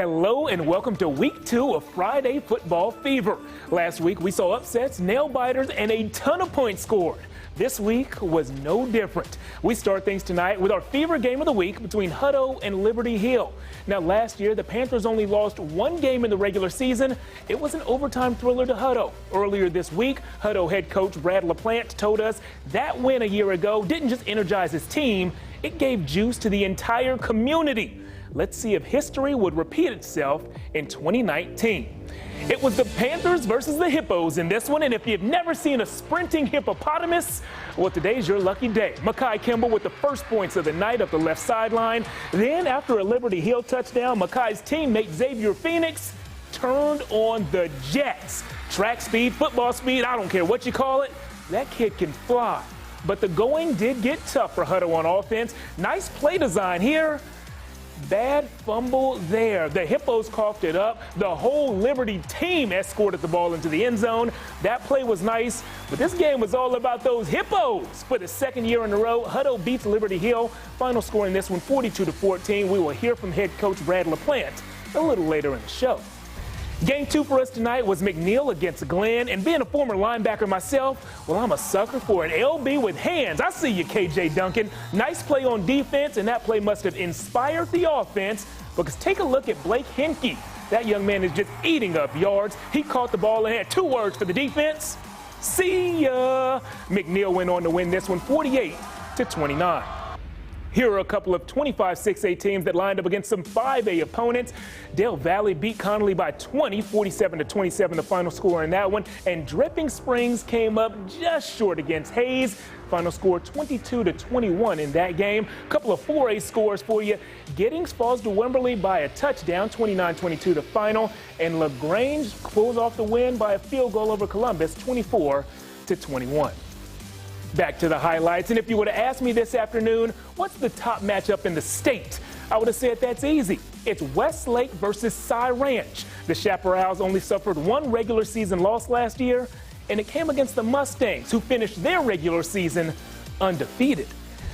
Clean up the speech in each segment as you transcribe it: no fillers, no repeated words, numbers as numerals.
Hello and welcome to week 2 of Friday Football Fever. Last week we saw upsets, nail-biters, and a ton of points scored. This week was no different. We start things tonight with our Fever game of the week between Hutto and Liberty Hill. Now last year the Panthers only lost one game in the regular season. It was an overtime thriller to Hutto. Earlier this week, Hutto head coach Brad LaPlante told us that win a year ago didn't just energize his team, it gave juice to the entire community. Let's see if history would repeat itself in 2019. It was the Panthers versus the Hippos in this one, and if you've never seen a sprinting hippopotamus, well, today's your lucky day. Makai Kimball with the first points of the night up the left sideline. Then, after a Liberty Hill touchdown, Makai's teammate Xavier Phoenix turned on the Jets. Track speed, football speed, I don't care what you call it, that kid can fly. But the going did get tough for Hutto on offense. Nice play design here. Bad fumble there. The Hippos coughed it up. The whole Liberty team escorted the ball into the end zone. That play was nice, but this game was all about those Hippos. For the second year in a row, Hutto beats Liberty Hill. Final score in this one, 42-14. We will hear from head coach Brad LaPlante a little later in the show. Game 2 for us tonight was McNeil against Glenn, and being a former linebacker myself, well, I'm a sucker for an LB with hands. I see you, KJ Duncan. Nice play on defense, and that play must have inspired the offense, because take a look at Blake Henke. That young man is just eating up yards. He caught the ball and had 2 words for the defense. See ya. McNeil went on to win this one 48-29. Here are a couple of 25-6A teams that lined up against some 5A opponents. Dale Valley beat Connolly by 20, 47-27 the final score in that one. And Dripping Springs came up just short against Hayes. Final score 22-21 in that game. A couple of 4A scores for you. Giddings falls to Wimberley by a touchdown, 29-22 the final. And LaGrange pulls off the win by a field goal over Columbus, 24-21. Back to the highlights, and if you would have asked me this afternoon, what's the top matchup in the state? I would have said that's easy. It's Westlake versus Cy Ranch. The Chaparrals only suffered 1 regular season loss last year, and it came against the Mustangs, who finished their regular season undefeated.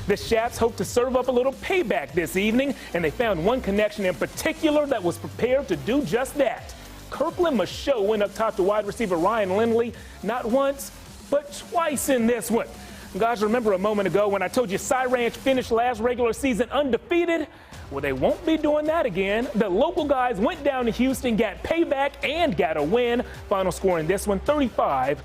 The Chaps hope to serve up a little payback this evening, and they found one connection in particular that was prepared to do just that. Kirkland Michaud went up top to wide receiver Ryan Lindley, not once, but twice in this one. Guys, remember a moment ago when I told you Cy Ranch finished last regular season undefeated? Well, they won't be doing that again. The local guys went down to Houston, got payback, and got a win. Final score in this one, 35-7.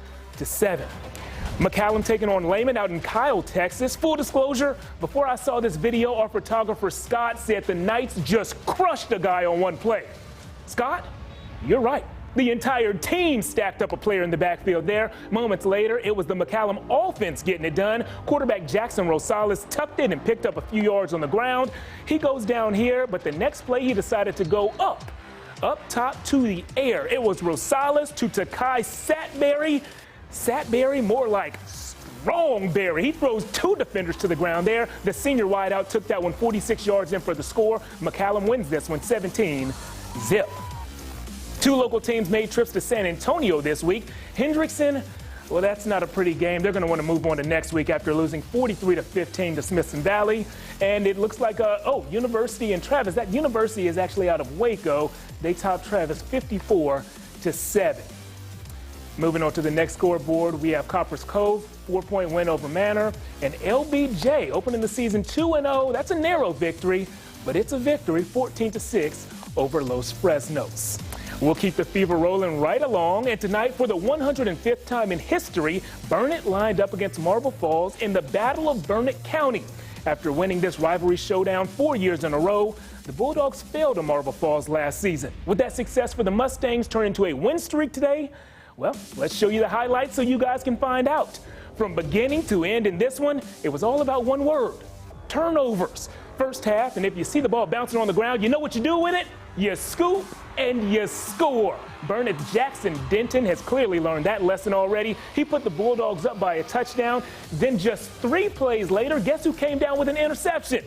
McCallum taking on Lehman out in Kyle, Texas. Full disclosure, before I saw this video, our photographer Scott said the Knights just crushed a guy on one play. Scott, you're right. The entire team stacked up a player in the backfield there. Moments later, it was the McCallum offense getting it done. Quarterback Jackson Rosales tucked it and picked up a few yards on the ground. He goes down here, but the next play he decided to go up top to the air. It was Rosales to Takai Satberry. Satberry, more like Strongberry. He throws 2 defenders to the ground there. The senior wideout took that one 46 yards in for the score. McCallum wins this one 17-0. 2 local teams made trips to San Antonio this week. Hendrickson, well, that's not a pretty game. They're going to want to move on to next week after losing 43-15 to Smithson Valley. And it looks like, University and Travis. That University is actually out of Waco. They topped Travis 54-7. Moving on to the next scoreboard, we have Copper's Cove, 4-point win over Manor. And LBJ opening the season 2-0. That's a narrow victory, but it's a victory, 14-6 over Los Fresnos. We'll keep the fever rolling right along, and tonight, for the 105th time in history, Burnett lined up against Marble Falls in the Battle of Burnett County. After winning this rivalry showdown 4 years in a row, the Bulldogs failed to Marble Falls last season. Would that success for the Mustangs turn into a win streak today? Well, let's show you the highlights so you guys can find out. From beginning to end in this one, it was all about one word: turnovers. First half, and if you see the ball bouncing on the ground, you know what you do with it? You scoop and you score. Burnett's Jackson Denton has clearly learned that lesson already. He put the Bulldogs up by a touchdown. Then just 3 plays later, guess who came down with an interception?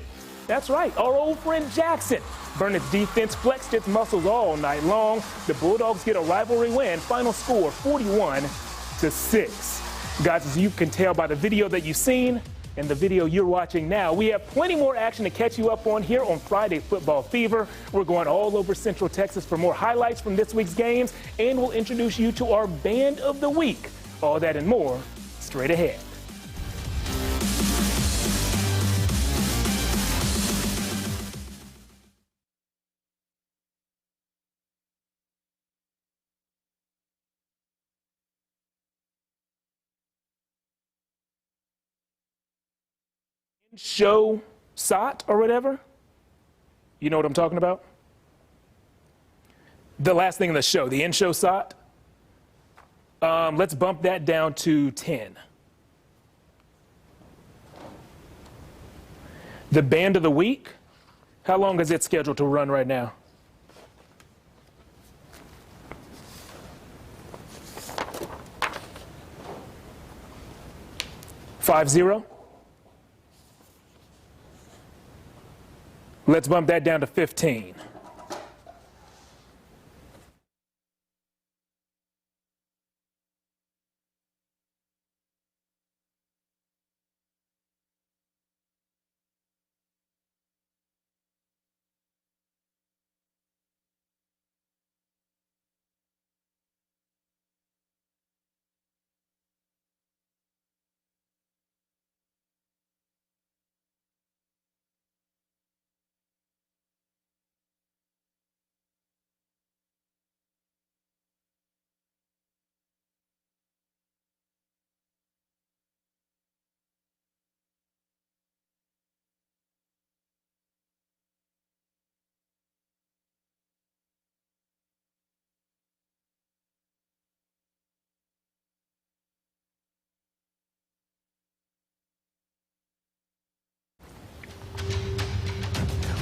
That's right, our old friend Jackson. Burnett's defense flexed its muscles all night long. The Bulldogs get a rivalry win. Final score 41-6. Guys, as you can tell by the video that you've seen, and the video you're watching now. We have plenty more action to catch you up on here on Friday Football Fever. We're going all over Central Texas for more highlights from this week's games, and we'll introduce you to our Band of the Week. All that and more straight ahead. Show Sept or whatever. You know what I'm talking about? The last thing in the show, the end show Sept. Let's bump that down to 10. The Band of the Week, how long is it scheduled to run right now? $50. Let's bump that down to 15.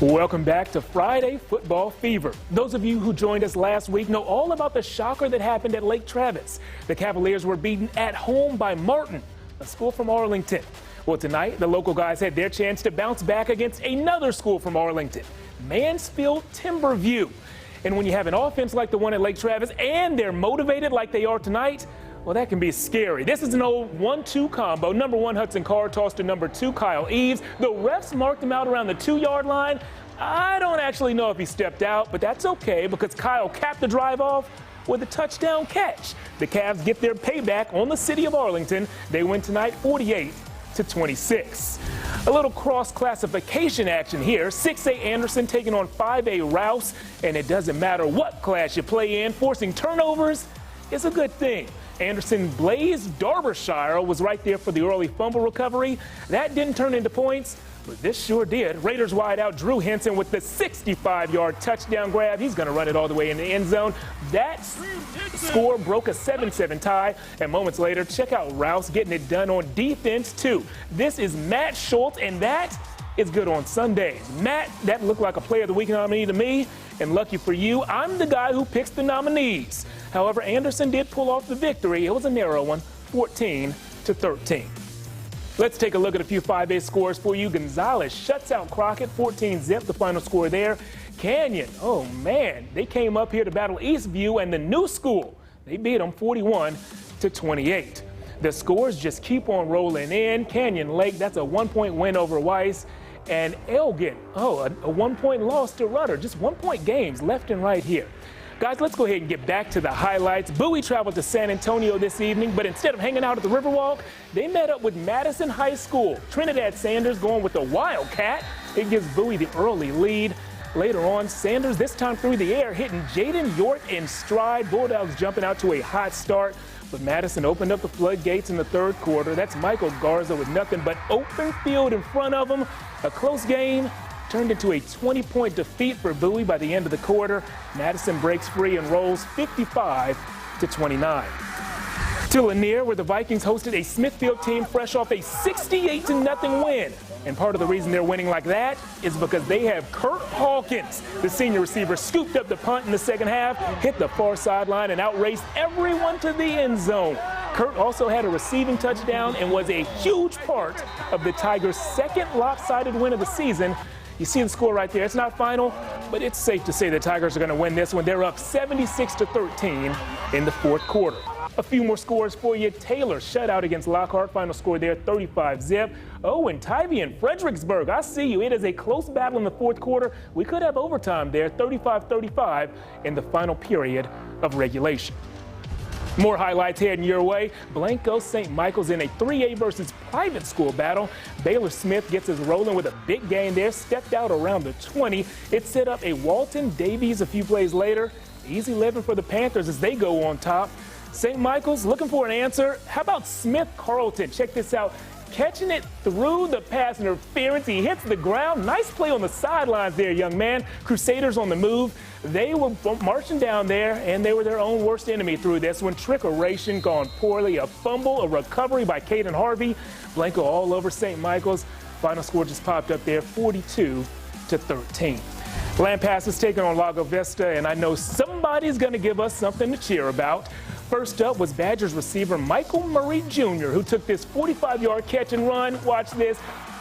Welcome back to Friday Football Fever. Those of you who joined us last week know all about the shocker that happened at Lake Travis. The Cavaliers were beaten at home by Martin, a school from Arlington. Well, tonight, the local guys had their chance to bounce back against another school from Arlington, Mansfield-Timberview. And when you have an offense like the one at Lake Travis and they're motivated like they are tonight, well, that can be scary. This is an old 1-2 combo. Number 1, Hudson Carr tossed to number 2, Kyle Eves. The refs marked him out around the 2-yard line. I don't actually know if he stepped out, but that's okay because Kyle capped the drive off with a touchdown catch. The Cavs get their payback on the city of Arlington. They win tonight 48-26. A little cross-classification action here. 6A Anderson taking on 5A Rouse, and it doesn't matter what class you play in, forcing turnovers is a good thing. Anderson Blaze Derbyshire was right there for the early fumble recovery. That didn't turn into points, but this sure did. Raiders wide out Drew Henson with the 65-yard touchdown grab. He's going to run it all the way in the end zone. That score broke a 7-7 tie, and moments later, check out Rouse getting it done on defense, too. This is Matt Schultz, and that is good on Sundays. Matt, that looked like a Player of the Week nominee to me, and lucky for you, I'm the guy who picks the nominees. However, Anderson did pull off the victory. It was a narrow one, 14-13. Let's take a look at a few 5A scores for you. Gonzalez shuts out Crockett, 14-zip, the final score there. Canyon, oh man, they came up here to battle Eastview and the new school. They beat them 41-28. The scores just keep on rolling in. Canyon Lake, that's a 1-point win over Weiss. And Elgin, a 1-point loss to Rudder. Just 1-point games left and right here. Guys, let's go ahead and get back to the highlights. Bowie traveled to San Antonio this evening, but instead of hanging out at the Riverwalk, they met up with Madison High School. Trinidad Sanders going with the Wildcat. It gives Bowie the early lead. Later on, Sanders, this time through the air, hitting Jaden York in stride. Bulldogs jumping out to a hot start. But Madison opened up the floodgates in the third quarter. That's Michael Garza with nothing but open field in front of him. A close game turned into a 20-point defeat for Bowie by the end of the quarter. Madison breaks free and rolls 55-29. To Lanier, where the Vikings hosted a Smithfield team fresh off a 68-0 win. And part of the reason they're winning like that is because they have Kurt Hawkins. The senior receiver scooped up the punt in the second half, hit the far sideline, and outraced everyone to the end zone. Kurt also had a receiving touchdown and was a huge part of the Tigers' second lopsided win of the season. You see the score right there. It's not final, but it's safe to say the Tigers are going to win this one. They're up 76-13 in the fourth quarter. A few more scores for you. Taylor shutout against Lockhart. Final score there, 35-zip. Oh, and Tybee in Fredericksburg. I see you. It is a close battle in the fourth quarter. We could have overtime there, 35-35 in the final period of regulation. More highlights heading your way. Blanco St. Michael's in a 3A versus private school battle. Baylor Smith gets us rolling with a big gain there, stepped out around the 20. It set up a Walton Davies a few plays later. Easy living for the Panthers as they go on top. St. Michael's looking for an answer. How about Smith Carlton? Check this out. Catching it through the pass interference. He hits the ground. Nice play on the sidelines there, young man. Crusaders on the move. They were marching down there, and they were their own worst enemy through this one. Trickeration gone poorly. A fumble, a recovery by Caden Harvey. Blanco all over St. Michael's. Final score just popped up there, 42-13. Lampasas is taking on Lago Vista, and I know somebody's going to give us something to cheer about. First up was Badgers receiver Michael Murray Jr., who took this 45-yard catch and run. Watch this.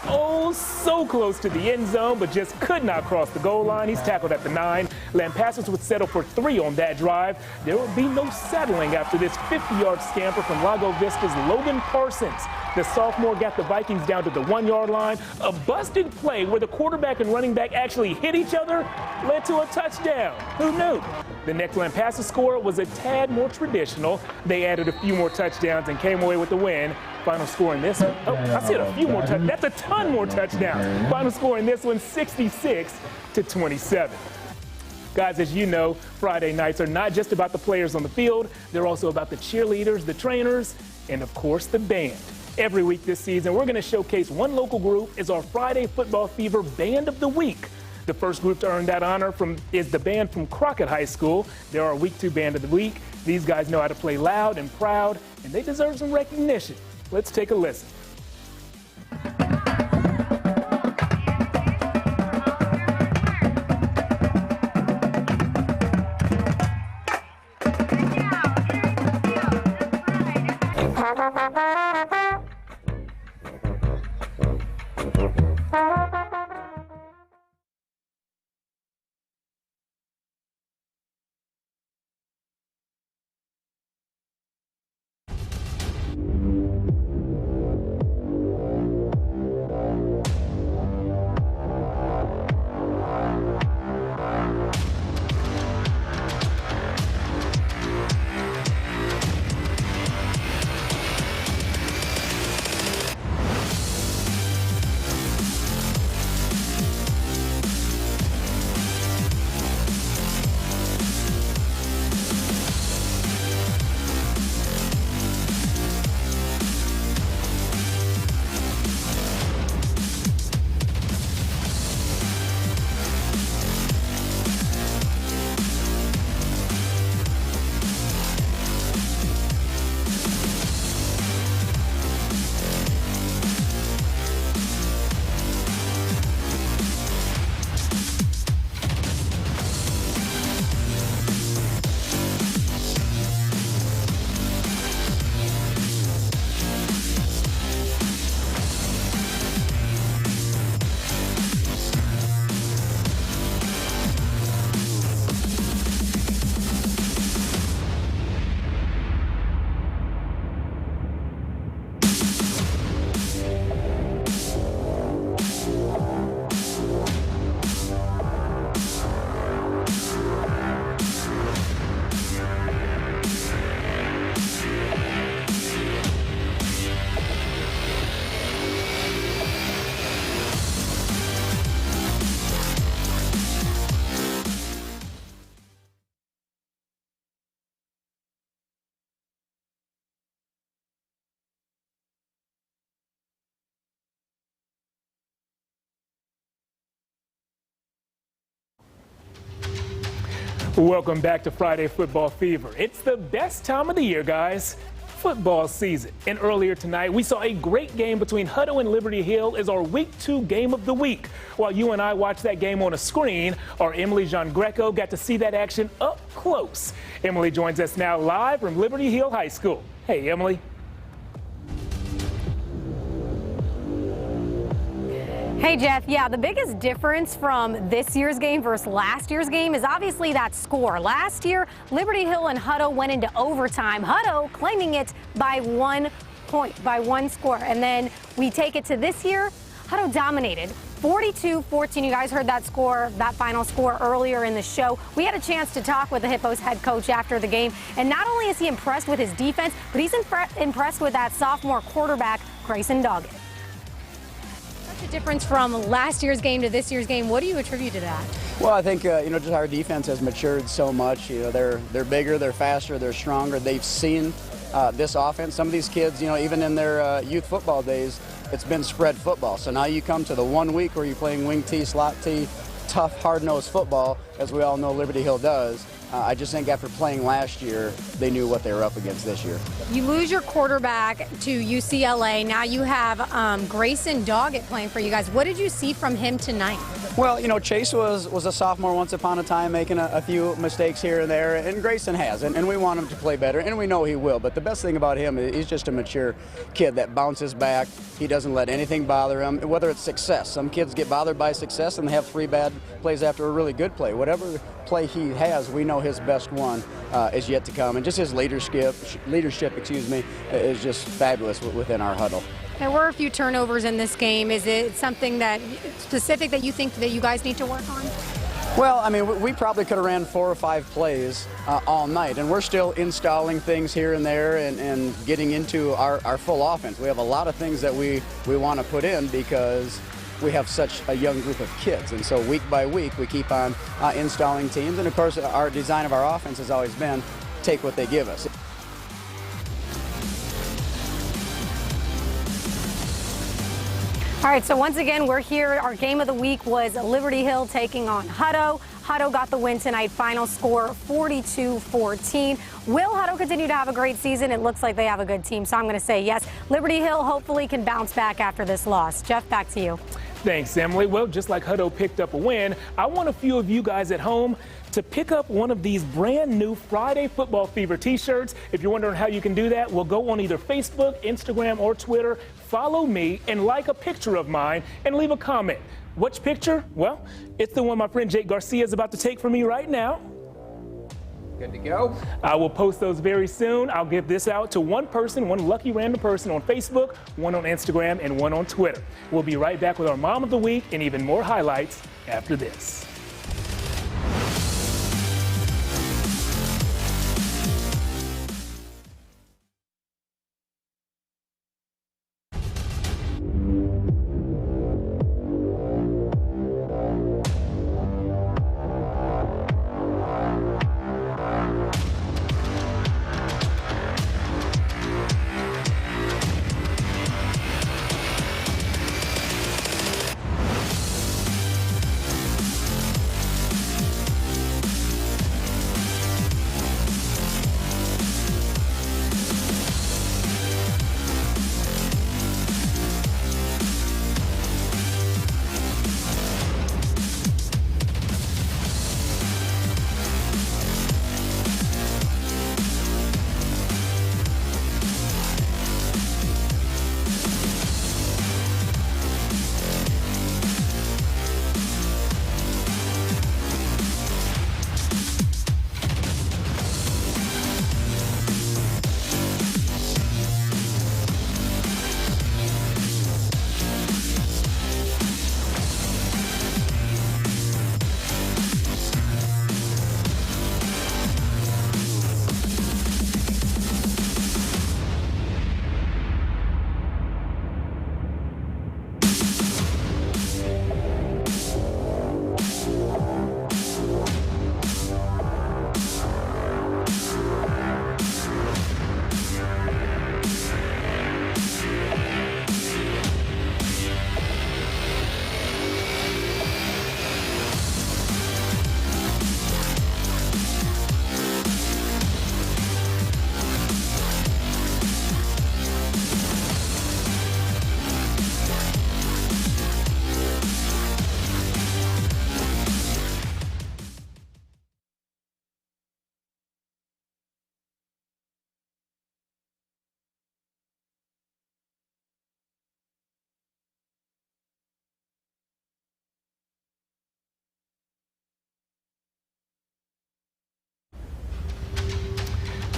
Oh, so close to the end zone, but just could not cross the goal line. He's tackled at the 9. Lampasas would settle for 3 on that drive. There will be no settling after this 50-yard scamper from Lago Vista's Logan Parsons. The sophomore got the Vikings down to the 1-yard line. A busted play where the quarterback and running back actually hit each other led to a touchdown. Who knew? The next Lampasas score was a tad more traditional. They added a few more touchdowns and came away with the win. Final score in this one, oh, I said a few more touchdowns. That's a ton more touchdowns. Final score in this one, 66-27. Guys, as you know, Friday nights are not just about the players on the field. They're also about the cheerleaders, the trainers, and of course the band. Every week this season, we're going to showcase one local group as our Friday Football Fever Band of the Week. The first group to earn that honor is the band from Crockett High School. They're our Week 2 Band of the Week. These guys know how to play loud and proud, and they deserve some recognition. Let's take a listen. Welcome back to Friday Football Fever. It's the best time of the year, guys. Football season. And earlier tonight, we saw a great game between Hutto and Liberty Hill as our Week 2 game of the week. While you and I watched that game on a screen, our Emily Giangreco got to see that action up close. Emily joins us now live from Liberty Hill High School. Hey, Emily. Hey, Jeff. Yeah, the biggest difference from this year's game versus last year's game is obviously that score. Last year, Liberty Hill and Hutto went into overtime. Hutto claiming it by 1 point, by 1 score. And then we take it to this year, Hutto dominated 42-14. You guys heard that score, that final score earlier in the show. We had a chance to talk with the Hippos head coach after the game. And not only is he impressed with his defense, but he's impressed with that sophomore quarterback, Grayson Doggett. The difference from last year's game to this year's game, what do you attribute to that? Well, I think just our defense has matured so much. They're bigger, they're faster, they're stronger. They've seen this offense. Some of these kids, even in their youth football days, it's been spread football. So now you come to the 1 week where you're playing wing tee, slot tee, tough, hard-nosed football, as we all know Liberty Hill does. I just think after playing last year, they knew what they were up against this year. You lose your quarterback to UCLA. Now you have Grayson Doggett playing for you guys. What did you see from him tonight? Well, Chase was a sophomore once upon a time, making a few mistakes here and there, and Grayson has, and we want him to play better, and we know he will. But the best thing about him is he's just a mature kid that bounces back. He doesn't let anything bother him, whether it's success. Some kids get bothered by success and they have 3 bad plays after a really good play. Whatever play he has, we know his best one is yet to come, and just his leadership, is just fabulous within our huddle. There were a few turnovers in this game. Is it something that specific that you think that you guys need to work on? Well, we probably could have ran 4 or 5 plays all night, and we're still installing things here and there and getting into our full offense. We have a lot of things that we want to put in because we have such a young group of kids, and so week by week we keep on installing teams. And of course, our design of our offense has always been take what they give us. All right, so once again, we're here. Our game of the week was Liberty Hill taking on Hutto. Hutto got the win tonight. Final score 42-14. Will Hutto continue to have a great season? It looks like they have a good team, so I'm going to say yes. Liberty Hill hopefully can bounce back after this loss. Jeff, back to you. Thanks, Emily. Well, just like Hutto picked up a win, I want a few of you guys at home to pick up one of these brand new Friday Football Fever t-shirts. If you're wondering how you can do that, well, go on either Facebook, Instagram, or Twitter, follow me, and like a picture of mine, and leave a comment. Which picture? Well, it's the one my friend Jake Garcia is about to take from me right now. Good to go. I will post those very soon. I'll give this out to one person, one lucky random person on Facebook, one on Instagram, and one on Twitter. We'll be right back with our Mom of the Week and even more highlights after this.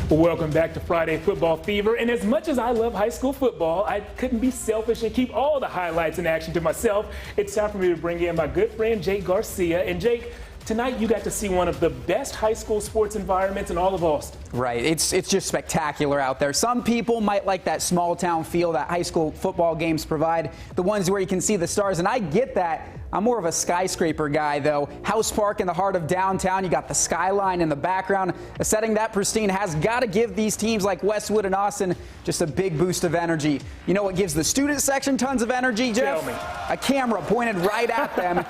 Welcome back to Friday Football Fever. And as much as I love high school football, I couldn't be selfish and keep all the highlights and action to myself. It's time for me to bring in my good friend, Jake Garcia. And Jake, tonight you got to see one of the best high school sports environments in all of Austin. Right. It's just spectacular out there. Some people might like that small town feel that high school football games provide, the ones where you can see the stars, and I get that. I'm more of a skyscraper guy, though. House Park in the heart of downtown. You got the skyline in the background. A setting that pristine has got to give these teams like Westwood and Austin just a big boost of energy. You know what gives the student section tons of energy, Jeff? Tell me. A camera pointed right at them.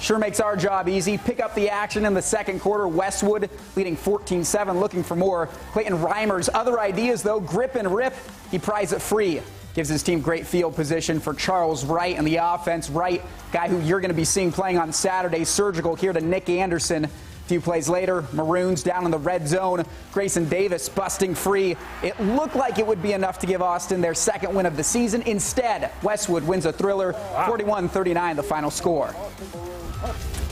Sure makes our job easy. Pick up the action in the second quarter. Westwood leading 14-7, looking for more. Clayton Reimer's other ideas, though, grip and rip. He pries it free. Gives his team great field position for Charles Wright and the offense. Wright, guy who you're going to be seeing playing on Saturday, surgical here to Nick Anderson. A few plays later, Maroons down in the red zone. Grayson Davis busting free. It looked like it would be enough to give Austin their second win of the season. Instead, Westwood wins a thriller, 41-39 the final score.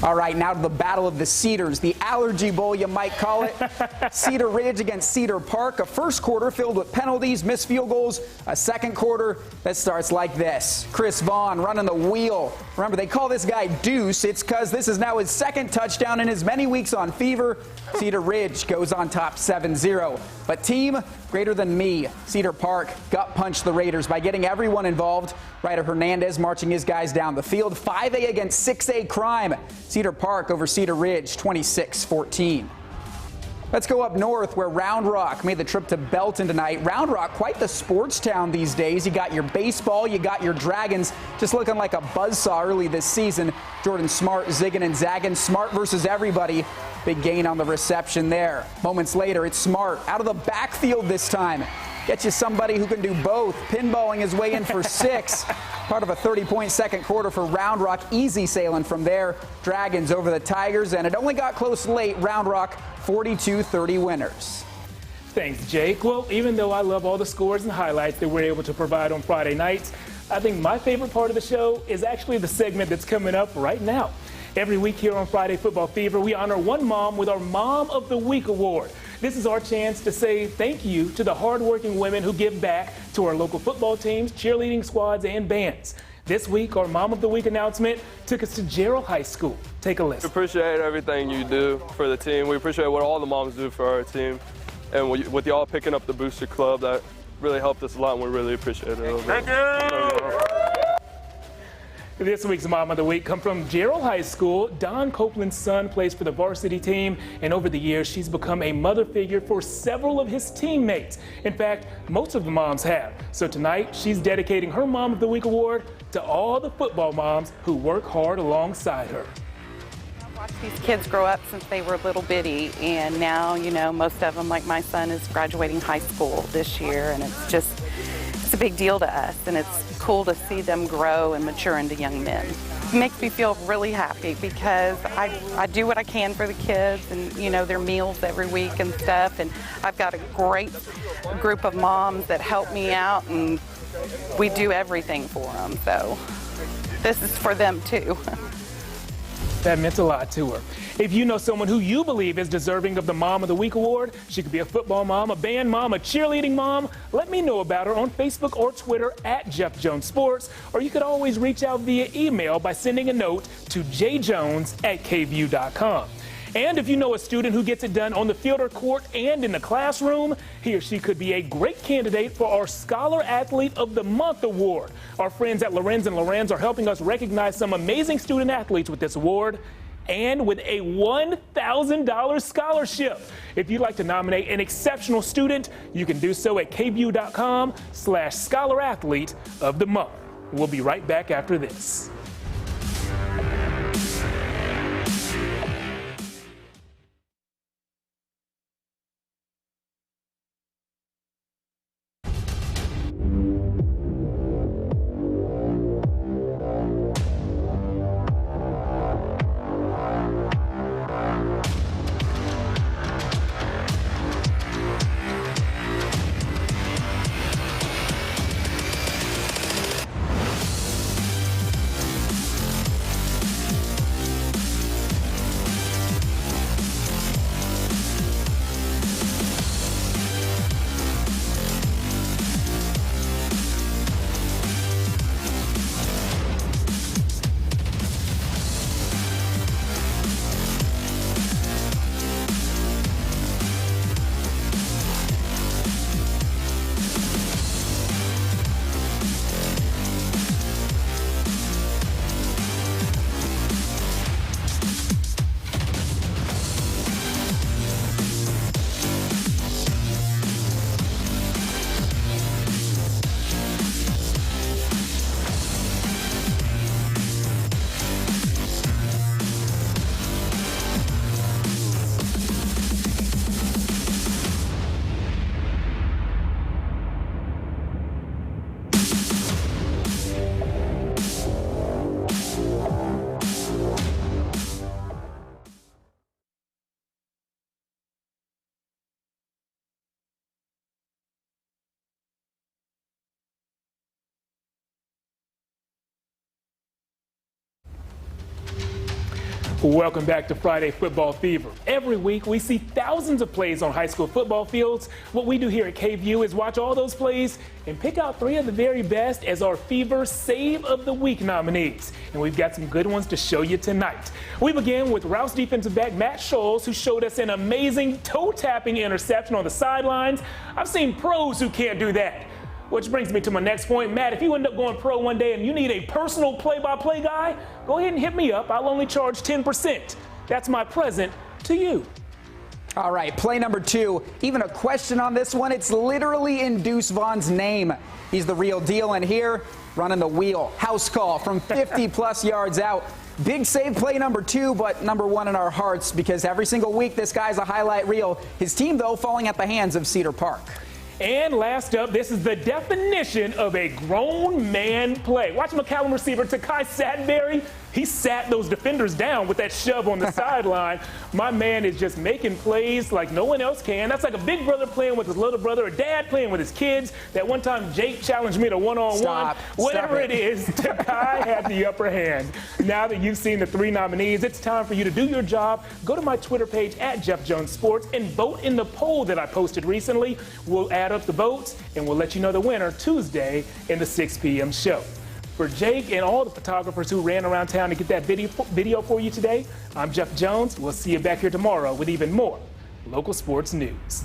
All right, now to the Battle of the Cedars, the Allergy Bowl, you might call it. Cedar Ridge against Cedar Park. A first quarter filled with penalties, missed field goals. A second quarter that starts like this. Chris Vaughn running the wheel. Remember, they call this guy Deuce. It's because this is now his second touchdown in as many weeks on Fever. Cedar Ridge goes on top 7-0. But team greater than me. Cedar Park gut punched the Raiders by getting everyone involved. Ryder Hernandez marching his guys down the field. 5A against 6A crime. Cedar Park over Cedar Ridge, 26-14. Let's go up north where Round Rock made the trip to Belton tonight. Round Rock, quite the sports town these days. You got your baseball, you got your Dragons, just looking like a buzzsaw early this season. Jordan Smart zigging and zagging. Smart versus everybody. Big gain on the reception there. Moments later, it's Smart out of the backfield this time. Get you somebody who can do both. Pinballing his way in for 6. Part of a 30-point second quarter for Round Rock. Easy sailing from there. Dragons over the Tigers, and it only got close late. Round Rock 42-30 winners. Thanks, Jake. Well, even though I love all the scores and highlights that we're able to provide on Friday nights, I think my favorite part of the show is actually the segment that's coming up right now. Every week here on Friday Football Fever, we honor one mom with our Mom of the Week award. This is our chance to say thank you to the hardworking women who give back to our local football teams, cheerleading squads, and bands. This week, our Mom of the Week announcement took us to Gerald High School. Take a listen. We appreciate everything you do for the team. We appreciate what all the moms do for our team. And with y'all picking up the Booster Club, that really helped us a lot, and we really appreciate it. Thank you! This week's Mom of the Week comes from Gerald High School. Don Copeland's son plays for the varsity team, and over the years, she's become a mother figure for several of his teammates. In fact, most of the moms have. So tonight, she's dedicating her Mom of the Week award to all the football moms who work hard alongside her. I've watched these kids grow up since they were little bitty, and now, you know, most of them, like my son, is graduating high school this year, and it's a big deal to us, and it's cool to see them grow and mature into young men. It makes me feel really happy because I do what I can for the kids and, you know, their meals every week and stuff, and I've got a great group of moms that help me out, and we do everything for them, so this is for them too. That meant a lot to her. If you know someone who you believe is deserving of the Mom of the Week award, she could be a football mom, a band mom, a cheerleading mom, let me know about her on Facebook or Twitter at Jeff Jones Sports, or you could always reach out via email by sending a note to jjones@kvu.com. And if you know a student who gets it done on the field or court and in the classroom, he or she could be a great candidate for our Scholar Athlete of the Month award. Our friends at Lorenz & Lorenz are helping us recognize some amazing student athletes with this award, and with a $1,000 scholarship. If you'd like to nominate an exceptional student, you can do so at kvu.com/Scholar Athlete of the Month. We'll be right back after this. Welcome back to Friday Football Fever. Every week we see thousands of plays on high school football fields. What we do here at KVUE is watch all those plays and pick out 3 of the very best as our Fever Save of the Week nominees. And we've got some good ones to show you tonight. We begin with Rouse defensive back Matt Scholes, who showed us an amazing toe-tapping interception on the sidelines. I've seen pros who can't do that. Which brings me to my next point. Matt, if you end up going pro one day and you need a personal play-by-play guy, go ahead and hit me up. I'll only charge 10%. That's my present to you. All right, play number 2. Even a question on this one. It's literally in Deuce Vaughn's name. He's the real deal, and here, running the wheel. House call from 50-plus yards out. Big save play number 2, but number 1 in our hearts because every single week this guy's a highlight reel. His team, though, falling at the hands of Cedar Park. And last up, this is the definition of a grown man play. Watch McCallum receiver Takai Sadberry. He sat those defenders down with that shove on the sideline. My man is just making plays like no one else can. That's like a big brother playing with his little brother, a dad playing with his kids. That one time Jake challenged me to one-on-one. Whatever it is, Takai had the upper hand. Now that you've seen the 3 nominees, it's time for you to do your job. Go to my Twitter page at Jeff Jones Sports and vote in the poll that I posted recently. We'll add up the votes and we'll let you know the winner Tuesday in the 6 p.m. show. For Jake and all the photographers who ran around town to get that video for you today, I'm Jeff Jones. We'll see you back here tomorrow with even more local sports news.